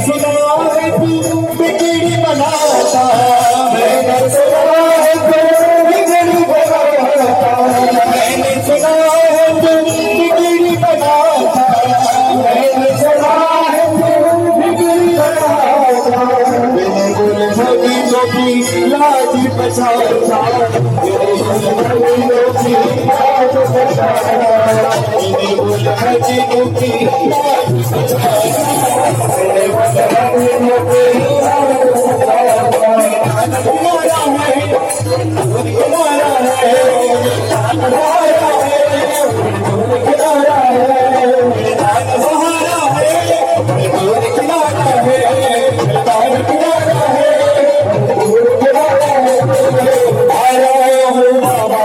सुना है तू बिगड़ी बनाता, मैंने सुना है तू बिगड़ी बनाता, मैंने सुना है तू बिगड़ी बनाता, मैंने सुना है तू बिगड़ी बनाता, मेरे गुल भगिनों की लाज बचाता, मेरे गुल भगिनों की लाज बचाता, मेरे गुल भगिनों की लाज बचाता, मेरे गुल भगिनों की लाज बचाता, तुम्हारा है, तुम्हारा है, तुम्हारा है, तुम्हारा है, मैदान तुम्हारा है, मैदान तुम्हारा है, मैदान तुम्हारा है, मैदान तुम्हारा है, आया हूँ बाबा